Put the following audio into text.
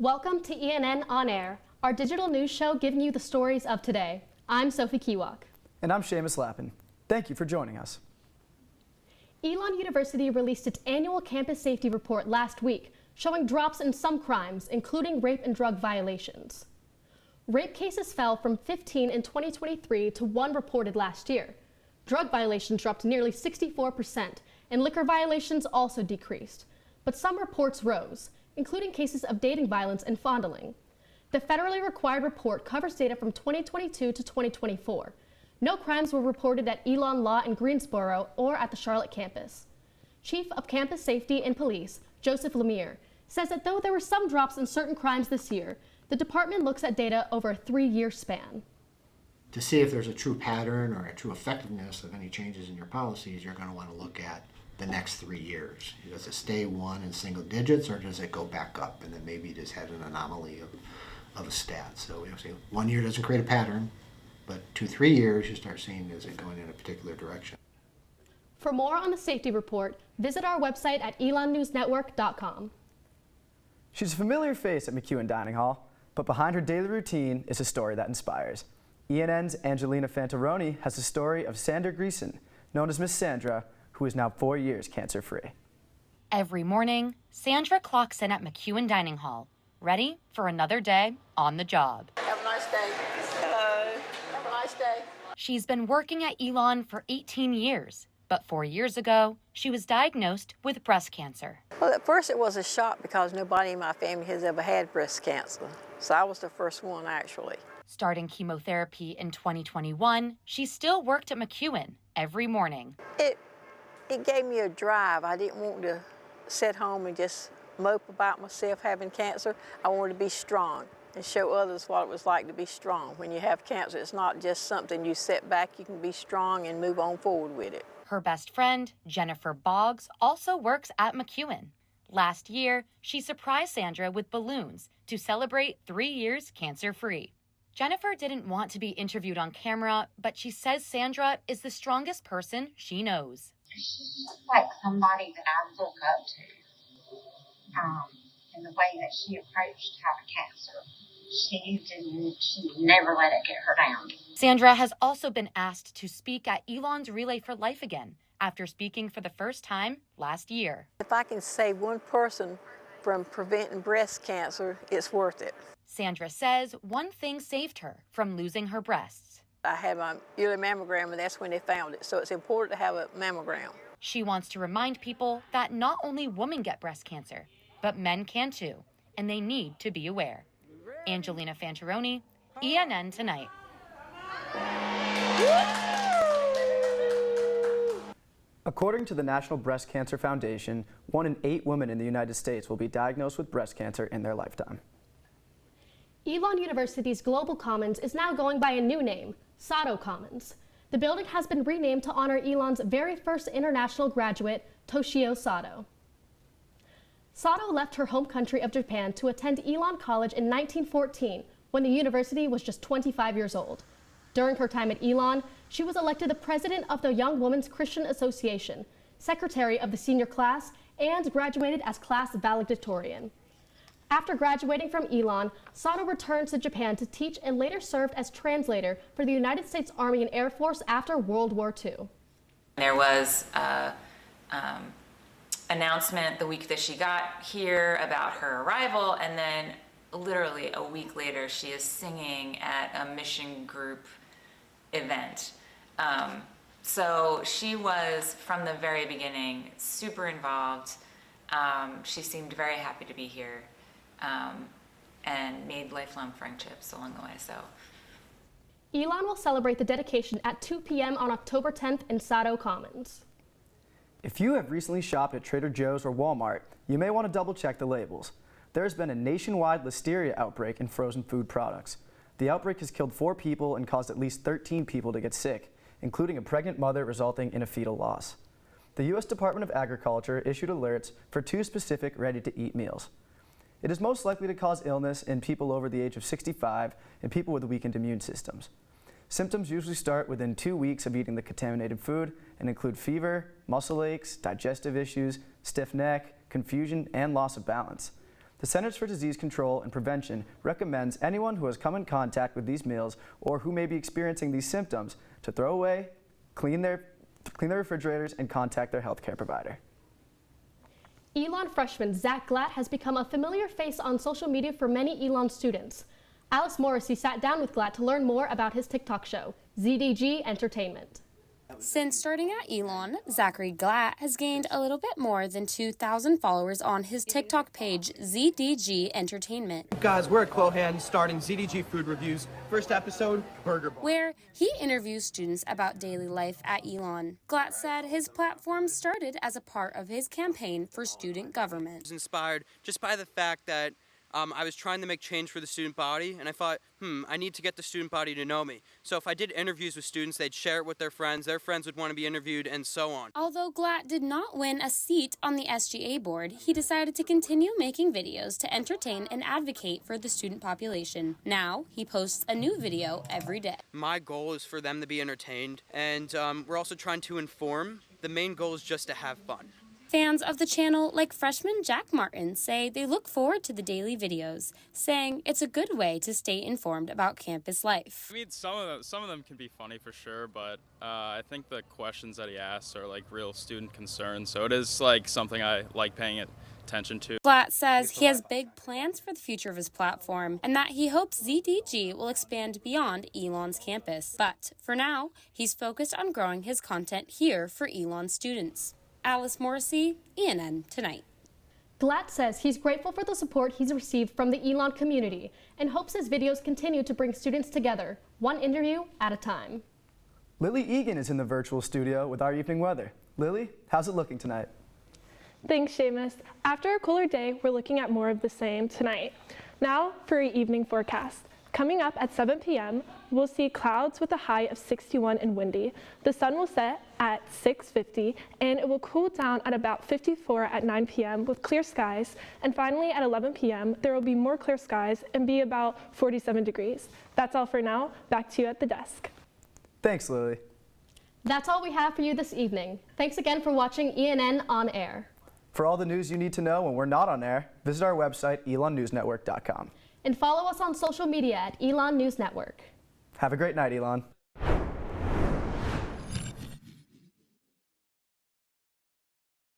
Welcome to ENN On Air, our digital news show giving you the stories of today. I'm Sophie Kewak. And I'm Seamus Lappin. Thank you for joining us. Elon University released its annual campus safety report last week, showing drops in some crimes, including rape and drug violations. Rape cases fell from 15 in 2023 to 1 reported last year. Drug violations dropped nearly 64%, and liquor violations also decreased. But some reports rose, including cases of dating violence and fondling. The federally required report covers data from 2022 to 2024. No crimes were reported at Elon Law in Greensboro or at the Charlotte campus. Chief of Campus Safety and Police, Joseph Lemire, says that though there were some drops in certain crimes this year, the department looks at data over a 3-year span. To see if there's a true pattern or a true effectiveness of any changes in your policies, you're going to want to look at the next 3 years. Does it stay one in single digits, or does it go back up and then maybe it just had an anomaly of a stat? So you know, 1 year doesn't create a pattern, but 2-3 years you start seeing is it going in a particular direction. For more on the safety report, visit our website at elonnewsnetwork.com. She's a familiar face at McEwen Dining Hall, but behind her daily routine is a story that inspires. ENN's Angelina Fantaroni has the story of Sandra Greason, known as Miss Sandra, who is now 4 years cancer-free. Every morning, Sandra clocks in at McEwen Dining Hall, ready for another day on the job. Have a nice day. Hello. Have a nice day. She's been working at Elon for 18 years, but 4 years ago, she was diagnosed with breast cancer. Well, at first it was a shock because nobody in my family has ever had breast cancer. So I was the first one, actually. Starting chemotherapy in 2021, she still worked at McEwen every morning. It gave me a drive. I didn't want to sit home and just mope about myself having cancer. I wanted to be strong and show others what it was like to be strong. When you have cancer, it's not just something you sit back. You can be strong and move on forward with it. Her best friend, Jennifer Boggs, also works at McEwen. Last year, she surprised Sandra with balloons to celebrate 3 years cancer-free. Jennifer didn't want to be interviewed on camera, but she says Sandra is the strongest person she knows. She's just like somebody that I look up to, in the way that she approached having cancer. She never let it get her down. Sandra has also been asked to speak at Elon's Relay for Life again after speaking for the first time last year. If I can save one person from preventing breast cancer, it's worth it. Sandra says one thing saved her from losing her breasts. I had my yearly mammogram, and that's when they found it. So it's important to have a mammogram. She wants to remind people that not only women get breast cancer, but men can too, and they need to be aware. Angelina Fantaroni, ENN Tonight. According to the National Breast Cancer Foundation, 1 in 8 women in the United States will be diagnosed with breast cancer in their lifetime. Elon University's Global Commons is now going by a new name, Sato Commons. The building has been renamed to honor Elon's very first international graduate, Toshio Sato. Sato left her home country of Japan to attend Elon College in 1914, when the university was just 25 years old. During her time at Elon, she was elected the president of the Young Women's Christian Association, secretary of the senior class, and graduated as class valedictorian. After graduating from Elon, Sato returned to Japan to teach and later served as translator for the United States Army and Air Force after World War II. There was an announcement the week that she got here about her arrival, and then literally a week later she is singing at a mission group event. So she was, from the very beginning, super involved. She seemed very happy to be here. And made lifelong friendships along the way. So, Elon will celebrate the dedication at 2 p.m. on October 10th in Sato Commons. If you have recently shopped at Trader Joe's or Walmart, you may want to double-check the labels. There has been a nationwide listeria outbreak in frozen food products. The outbreak has killed 4 people and caused at least 13 people to get sick, including a pregnant mother, resulting in a fetal loss. The U.S. Department of Agriculture issued alerts for 2 specific ready-to-eat meals. It is most likely to cause illness in people over the age of 65 and people with weakened immune systems. Symptoms usually start within 2 weeks of eating the contaminated food and include fever, muscle aches, digestive issues, stiff neck, confusion, and loss of balance. The Centers for Disease Control and Prevention recommends anyone who has come in contact with these meals or who may be experiencing these symptoms to throw away, clean their refrigerators, and contact their healthcare provider. Elon freshman Zach Glatt has become a familiar face on social media for many Elon students. Alice Morrissey sat down with Glatt to learn more about his TikTok show, ZDG Entertainment. Since starting at Elon, Zachary Glatt has gained a little bit more than 2,000 followers on his TikTok page, ZDG Entertainment. Guys, we're at Clohan starting ZDG Food Reviews. First episode, Burger Bar, where he interviews students about daily life at Elon. Glatt said his platform started as a part of his campaign for student government. I was inspired just by the fact that I was trying to make change for the student body, and I thought, I need to get the student body to know me. So if I did interviews with students, they'd share it with their friends would want to be interviewed, and so on. Although Glatt did not win a seat on the SGA board, he decided to continue making videos to entertain and advocate for the student population. Now, he posts a new video every day. My goal is for them to be entertained, and we're also trying to inform. The main goal is just to have fun. Fans of the channel, like freshman Jack Martin, say they look forward to the daily videos, saying it's a good way to stay informed about campus life. I mean, some of them can be funny for sure, but I think the questions that he asks are like real student concerns, so it is like something I like paying attention to. Glatt says he has big plans for the future of his platform and that he hopes ZDG will expand beyond Elon's campus. But for now, he's focused on growing his content here for Elon students. Alice Morrissey, ENN Tonight. Glatt says he's grateful for the support he's received from the Elon community and hopes his videos continue to bring students together, one interview at a time. Lilly Egan is in the virtual studio with our evening weather. Lilly, how's it looking tonight? Thanks, Seamus. After a cooler day, we're looking at more of the same tonight. Now for your evening forecast. Coming up at 7 p.m., we'll see clouds with a high of 61 and windy. The sun will set at 6:50, and it will cool down at about 54 at 9 p.m. with clear skies. And finally, at 11 p.m., there will be more clear skies and be about 47 degrees. That's all for now. Back to you at the desk. Thanks, Lilly. That's all we have for you this evening. Thanks again for watching ENN On Air. For all the news you need to know when we're not on air, visit our website, elonnewsnetwork.com. And follow us on social media at Elon News Network. Have a great night, Elon.